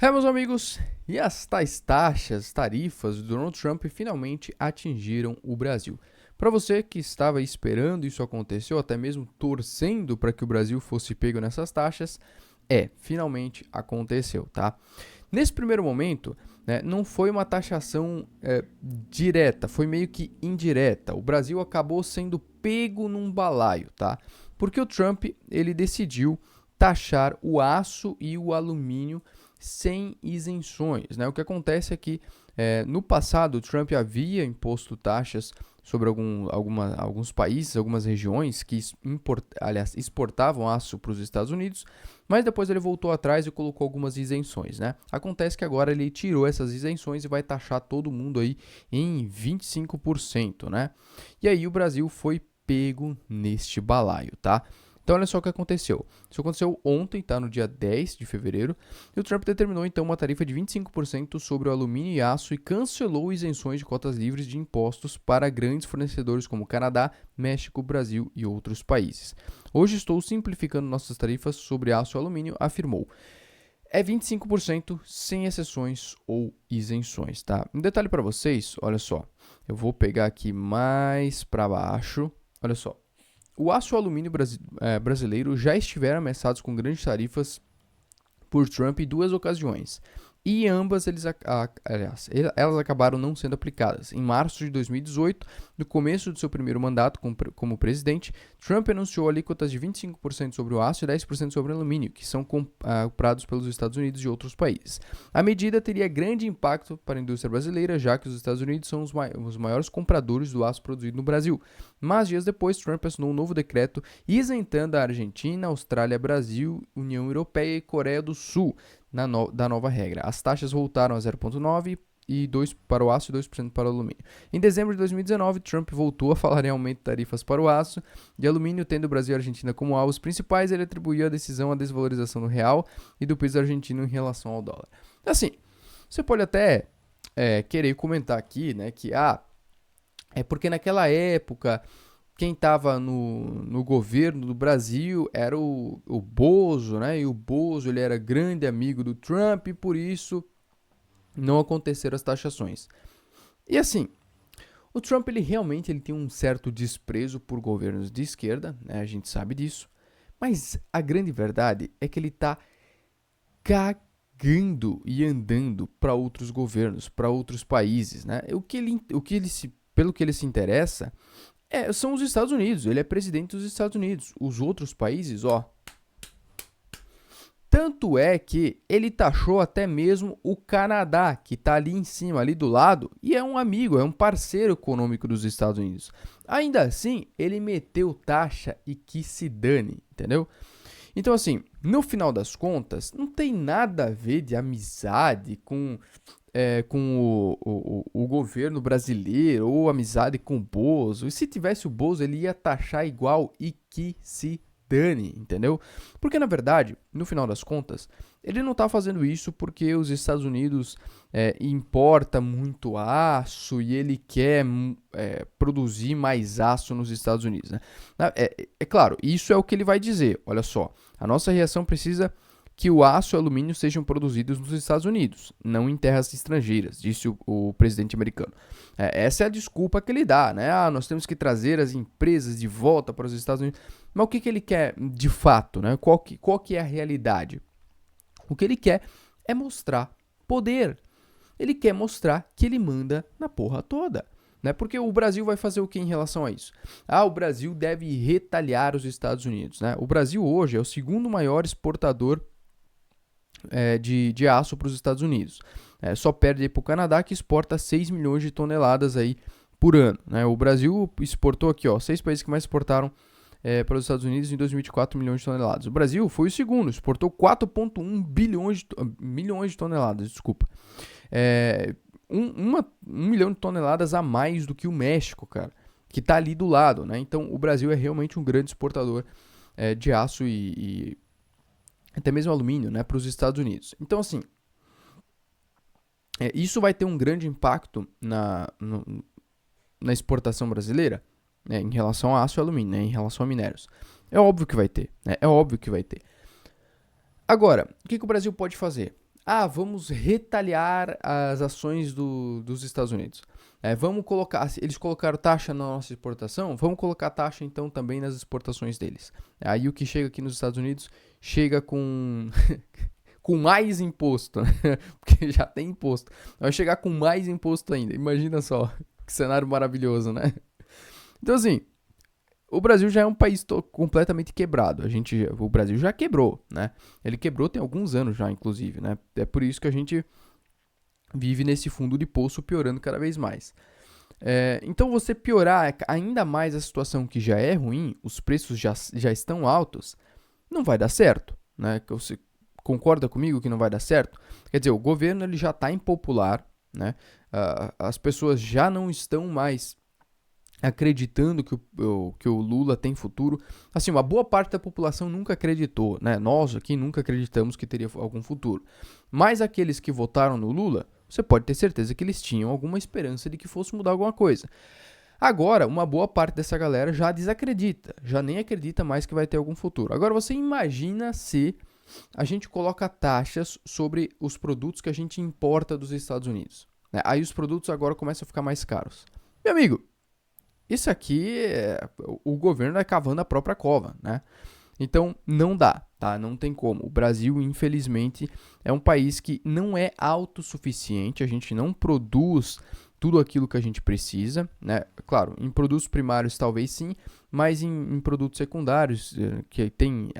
Meus amigos, e as tais taxas, tarifas do Donald Trump finalmente atingiram o Brasil. Para você que estava esperando isso acontecer, ou até mesmo torcendo para que o Brasil fosse pego nessas taxas, finalmente aconteceu, tá? Nesse primeiro momento, né, não foi uma taxação direta, foi meio que indireta. O Brasil acabou sendo pego num balaio, tá? Porque o Trump ele decidiu taxar o aço e o alumínio sem isenções, né? O que acontece é que no passado o Trump havia imposto taxas sobre alguns países, algumas regiões que exportavam aço para os Estados Unidos, mas depois ele voltou atrás e colocou algumas isenções, né? Acontece que agora ele tirou essas isenções e vai taxar todo mundo aí em 25%, né? E aí o Brasil foi pego neste balaio, tá? Então olha só o que aconteceu. Isso aconteceu ontem, tá? No dia 10 de fevereiro. E o Trump determinou então uma tarifa de 25% sobre o alumínio e aço e cancelou isenções de cotas livres de impostos para grandes fornecedores como Canadá, México, Brasil e outros países. Hoje estou simplificando nossas tarifas sobre aço e alumínio, afirmou. É 25% sem exceções ou isenções, tá? Um detalhe para vocês, olha só. Eu vou pegar aqui mais para baixo. Olha só. O aço e o alumínio brasileiro já estiveram ameaçados com grandes tarifas por Trump em duas ocasiões. E ambas elas acabaram não sendo aplicadas. Em março de 2018, no começo do seu primeiro mandato como presidente, Trump anunciou alíquotas de 25% sobre o aço e 10% sobre o alumínio, que são comprados pelos Estados Unidos e outros países. A medida teria grande impacto para a indústria brasileira, já que os Estados Unidos são os maiores compradores do aço produzido no Brasil. Mas dias depois, Trump assinou um novo decreto isentando a Argentina, Austrália, Brasil, União Europeia e Coreia do Sul da nova regra. As taxas voltaram a 0,9% e 2% para o aço e 2% para o alumínio. Em dezembro de 2019, Trump voltou a falar em aumento de tarifas para o aço e alumínio, tendo o Brasil e a Argentina como alvos principais. Ele atribuiu a decisão à desvalorização do real e do peso argentino em relação ao dólar. Assim, você pode até querer comentar aqui, né, que é porque naquela época quem estava no governo do Brasil era o Bozo, né? E o Bozo ele era grande amigo do Trump e por isso não aconteceram as taxações. E assim, o Trump ele realmente ele tem um certo desprezo por governos de esquerda, né? A gente sabe disso. Mas a grande verdade é que ele está cagando e andando para outros governos, para outros países, né? Pelo que ele se interessa são os Estados Unidos. Ele é presidente dos Estados Unidos. Os outros países, Tanto é que ele taxou até mesmo o Canadá, que está ali em cima, ali do lado, e é um amigo, é um parceiro econômico dos Estados Unidos. Ainda assim, ele meteu taxa e que se dane, entendeu? Então, assim, no final das contas, não tem nada a ver de amizade com o governo brasileiro ou amizade com o Bozo. E se tivesse o Bozo, ele ia taxar igual e que se dane, entendeu? Porque, na verdade, no final das contas, ele não está fazendo isso porque os Estados Unidos importa muito aço e ele quer produzir mais aço nos Estados Unidos, né? É claro, isso é o que ele vai dizer. Olha só, a nossa reação precisa que o aço e o alumínio sejam produzidos nos Estados Unidos, não em terras estrangeiras, disse o presidente americano. Essa é a desculpa que ele dá, né? Nós temos que trazer as empresas de volta para os Estados Unidos. Mas o que ele quer de fato, né? Qual que é a realidade? O que ele quer é mostrar poder. Ele quer mostrar que ele manda na porra toda. Né? Porque o Brasil vai fazer o que em relação a isso? O Brasil deve retaliar os Estados Unidos. Né? O Brasil hoje é o segundo maior exportador de aço para os Estados Unidos. Só perde para o Canadá, que exporta 6 milhões de toneladas aí por ano. Né? O Brasil exportou aqui, 6 países que mais exportaram para os Estados Unidos em 2024 milhões de toneladas. O Brasil foi o segundo, exportou 4,1 milhões de toneladas, desculpa. 1 milhão de toneladas a mais do que o México, cara, que está ali do lado. Né? Então o Brasil é realmente um grande exportador de aço e até mesmo alumínio, né, para os Estados Unidos. Então, assim, isso vai ter um grande impacto na exportação brasileira, né, em relação a aço e alumínio, né, em relação a minérios. É óbvio que vai ter, né, é óbvio que vai ter. Agora, o que o Brasil pode fazer? vamos retaliar as ações dos Estados Unidos. Vamos colocar, eles colocaram taxa na nossa exportação, vamos colocar taxa então também nas exportações deles. Aí o que chega aqui nos Estados Unidos chega com com mais imposto, né? Porque já tem imposto. Vai chegar com mais imposto ainda. Imagina só, que cenário maravilhoso, né? Então assim, o Brasil já é um país completamente quebrado. O Brasil já quebrou, né? Ele quebrou tem alguns anos já, inclusive, né? É por isso que a gente vive nesse fundo de poço piorando cada vez mais. Então você piorar ainda mais a situação que já é ruim, os preços já estão altos, não vai dar certo, né? Você concorda comigo que não vai dar certo? Quer dizer, o governo ele já está impopular, né? As pessoas já não estão mais acreditando que o Lula tem futuro. Assim, uma boa parte da população nunca acreditou, né? Nós aqui nunca acreditamos que teria algum futuro. Mas aqueles que votaram no Lula, você pode ter certeza que eles tinham alguma esperança de que fosse mudar alguma coisa. Agora, uma boa parte dessa galera já desacredita, já nem acredita mais que vai ter algum futuro. Agora, você imagina se a gente coloca taxas sobre os produtos que a gente importa dos Estados Unidos, né? Aí os produtos agora começam a ficar mais caros. Meu amigo, isso aqui, o governo é cavando a própria cova, né? Então, não dá, tá? Não tem como. O Brasil, infelizmente, é um país que não é autossuficiente, a gente não produz tudo aquilo que a gente precisa, né? Claro, em produtos primários talvez sim, mas em produtos secundários, que tem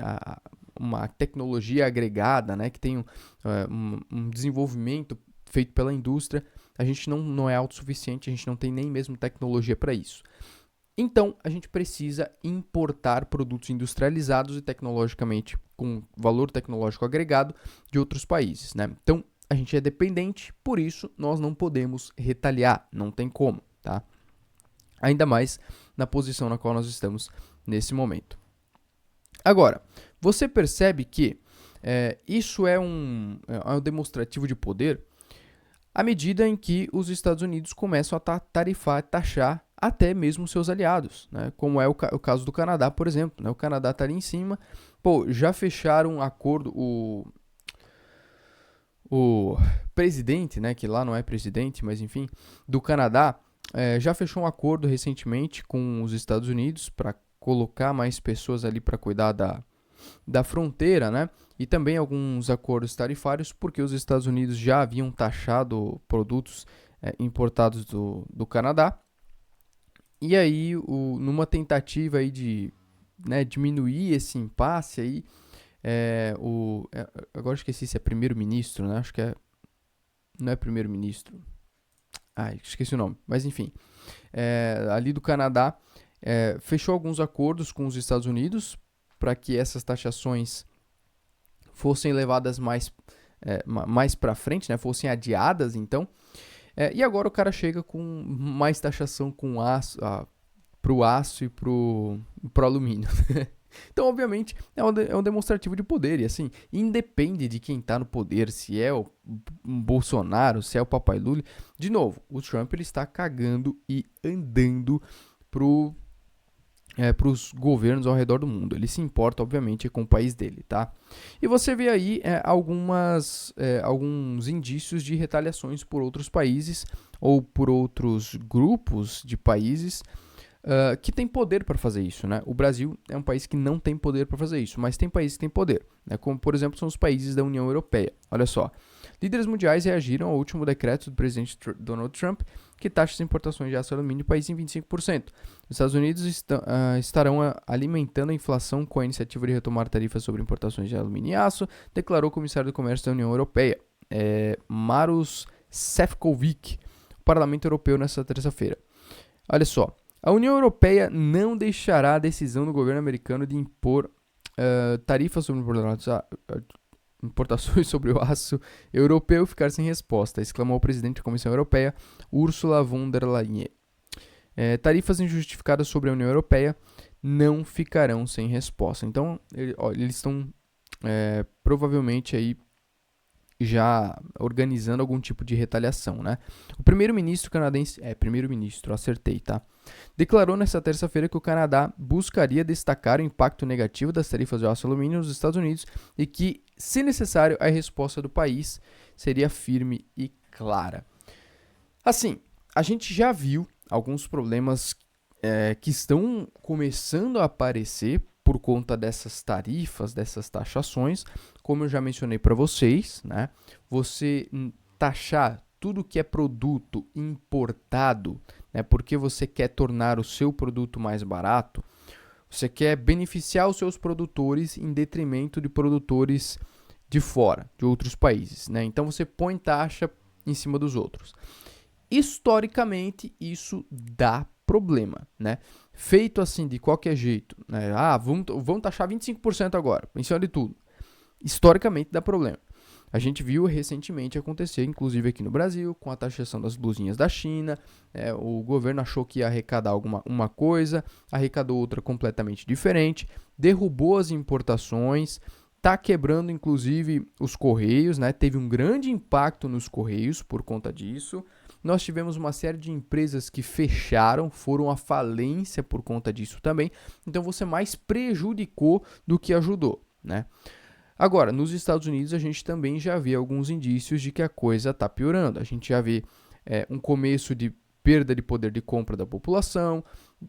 uma tecnologia agregada, né? Que tem um desenvolvimento feito pela indústria, a gente não é autossuficiente, a gente não tem nem mesmo tecnologia para isso. Então, a gente precisa importar produtos industrializados e tecnologicamente com valor tecnológico agregado de outros países, né? Então, a gente é dependente, por isso nós não podemos retaliar, não tem como, tá? Ainda mais na posição na qual nós estamos nesse momento. Agora, você percebe que isso é um demonstrativo de poder à medida em que os Estados Unidos começam a taxar até mesmo seus aliados, né? Como é o caso do Canadá, por exemplo, né? O Canadá está ali em cima, já fecharam um acordo, o presidente, né, que lá não é presidente, mas enfim, do Canadá, já fechou um acordo recentemente com os Estados Unidos para colocar mais pessoas ali para cuidar da fronteira, né? E também alguns acordos tarifários, porque os Estados Unidos já haviam taxado produtos importados do Canadá. E aí, numa tentativa aí de, né, diminuir esse impasse aí, agora esqueci se é primeiro-ministro, né? Acho que não é primeiro-ministro. Esqueci o nome. Mas enfim, ali do Canadá, fechou alguns acordos com os Estados Unidos para que essas taxações fossem levadas mais para frente, né? Fossem adiadas, então. E agora o cara chega com mais taxação com aço, pro aço e pro alumínio. Então, obviamente, é um demonstrativo de poder. E assim, independe de quem tá no poder, se é o Bolsonaro, se é o Papai Lula. De novo, o Trump ele está cagando e andando pros governos ao redor do mundo. Ele se importa, obviamente, com o país dele, tá? E você vê aí alguns indícios de retaliações por outros países ou por outros grupos de países que tem poder para fazer isso, né? O Brasil é um país que não tem poder para fazer isso, mas tem países que têm poder, né? Como, por exemplo, são os países da União Europeia. Olha só, líderes mundiais reagiram ao último decreto do presidente Donald Trump que taxa as importações de aço e alumínio do país em 25%. Os Estados Unidos estarão alimentando a inflação com a iniciativa de retomar tarifas sobre importações de alumínio e aço, declarou o comissário do Comércio da União Europeia, Maroš Šefčovič, o Parlamento Europeu nesta terça-feira. Olha só, a União Europeia não deixará a decisão do governo americano de impor tarifas sobre importações sobre o aço europeu ficar sem resposta, exclamou o presidente da Comissão Europeia, Ursula von der Leyen. Tarifas injustificadas sobre a União Europeia não ficarão sem resposta. Então, eles estão provavelmente aí já organizando algum tipo de retaliação, né? O primeiro-ministro canadense, primeiro-ministro, acertei, tá? Declarou nesta terça-feira que o Canadá buscaria destacar o impacto negativo das tarifas de aço e alumínio nos Estados Unidos e que se necessário, a resposta do país seria firme e clara. Assim, a gente já viu alguns problemas que estão começando a aparecer por conta dessas tarifas, dessas taxações, como eu já mencionei para vocês, né? Você taxar tudo que é produto importado, né? Porque você quer tornar o seu produto mais barato, você quer beneficiar os seus produtores em detrimento de produtores de fora, de outros países, né? Então você põe taxa em cima dos outros. Historicamente, isso dá problema, né? Feito assim de qualquer jeito, né? Vamos taxar 25% agora, em cima de tudo. Historicamente dá problema. A gente viu recentemente acontecer, inclusive aqui no Brasil, com a taxação das blusinhas da China. O governo achou que ia arrecadar uma coisa, arrecadou outra completamente diferente, derrubou as importações, está quebrando inclusive os Correios, né? Teve um grande impacto nos Correios por conta disso. Nós tivemos uma série de empresas que fecharam, foram à falência por conta disso também. Então você mais prejudicou do que ajudou, né? Agora, nos Estados Unidos a gente também já vê alguns indícios de que a coisa está piorando. A gente já vê um começo de perda de poder de compra da população,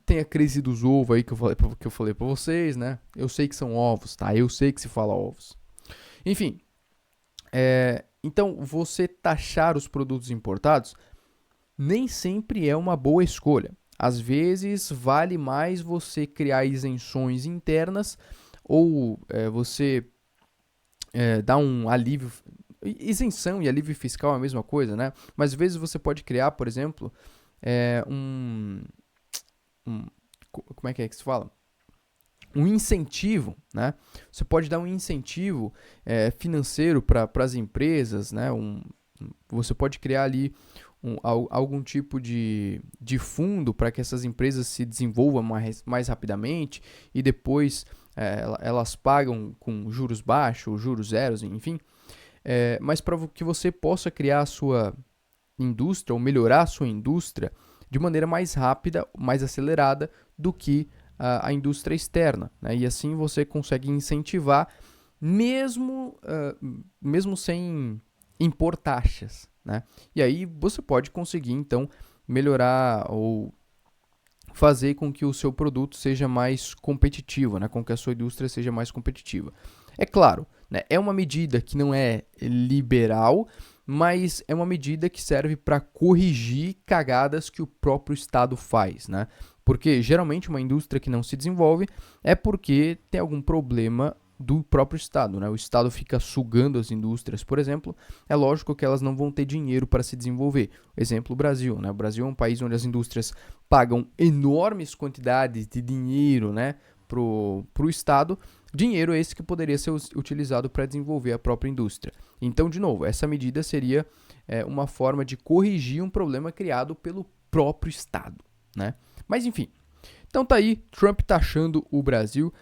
tem a crise dos ovos aí que eu falei para vocês, né? Eu sei que são ovos, tá? Eu sei que se fala ovos. Enfim, então você taxar os produtos importados nem sempre é uma boa escolha. Às vezes vale mais você criar isenções internas ou você dar um alívio. Isenção e alívio fiscal é a mesma coisa, né? Mas às vezes você pode criar, por exemplo, como é que se fala? Um incentivo, né? Você pode dar um incentivo financeiro para as empresas, né? Você pode criar ali algum tipo de fundo para que essas empresas se desenvolvam mais rapidamente e depois elas pagam com juros baixos, juros zeros, enfim. Mas para que você possa criar a sua indústria ou melhorar a sua indústria de maneira mais rápida, mais acelerada do que a indústria externa, né? E assim você consegue incentivar mesmo sem impor taxas, né? E aí você pode conseguir então melhorar ou fazer com que o seu produto seja mais competitivo, né? Com que a sua indústria seja mais competitiva. É claro, né? É uma medida que não é liberal, mas é uma medida que serve para corrigir cagadas que o próprio Estado faz, né? Porque geralmente uma indústria que não se desenvolve é porque tem algum problema do próprio Estado, né? O Estado fica sugando as indústrias, por exemplo, é lógico que elas não vão ter dinheiro para se desenvolver. Exemplo, o Brasil, né? O Brasil é um país onde as indústrias pagam enormes quantidades de dinheiro, né, pro Estado, dinheiro esse que poderia ser utilizado para desenvolver a própria indústria. Então, de novo, essa medida seria uma forma de corrigir um problema criado pelo próprio Estado, né? Mas enfim, então tá aí, Trump taxando o Brasil.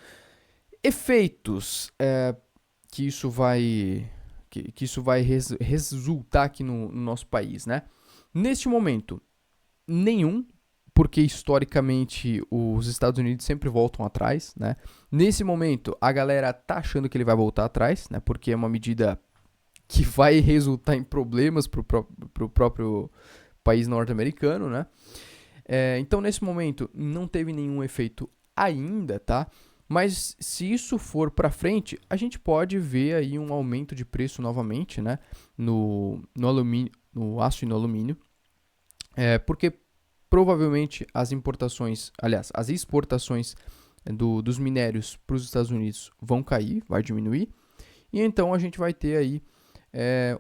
Efeitos que isso vai resultar aqui no nosso país, né? Neste momento, nenhum, porque historicamente os Estados Unidos sempre voltam atrás, né? Nesse momento, a galera tá achando que ele vai voltar atrás, né? Porque é uma medida que vai resultar em problemas pro próprio país norte-americano, né? Então, nesse momento, não teve nenhum efeito ainda, tá? Mas se isso for para frente, a gente pode ver aí um aumento de preço novamente, né? No alumínio, no aço e no alumínio, porque provavelmente as exportações dos minérios para os Estados Unidos vão cair, vai diminuir, e então a gente vai ter aí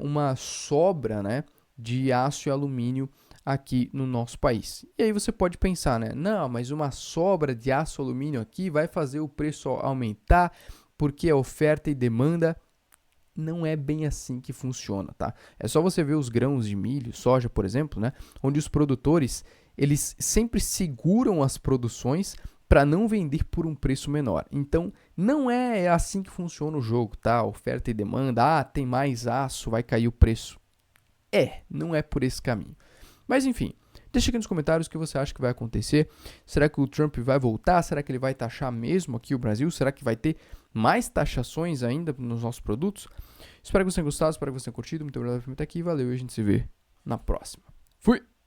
uma sobra, né, de aço e alumínio aqui no nosso país. E aí você pode pensar, né? Não, mas uma sobra de aço e alumínio aqui vai fazer o preço aumentar porque a oferta e demanda. Não é bem assim que funciona, tá? É só você ver os grãos de milho, soja, por exemplo, né? Onde os produtores, eles sempre seguram as produções para não vender por um preço menor. Então, não é assim que funciona o jogo, tá? Oferta e demanda, tem mais aço, vai cair o preço. Não é por esse caminho. Mas enfim, Deixa aqui nos comentários o que você acha que vai acontecer. Será que o Trump vai voltar? Será que ele vai taxar mesmo aqui o Brasil? Será que vai ter mais taxações ainda nos nossos produtos? Espero que você tenha gostado, espero que você tenha curtido. Muito obrigado por estar aqui. Valeu e a gente se vê na próxima. Fui!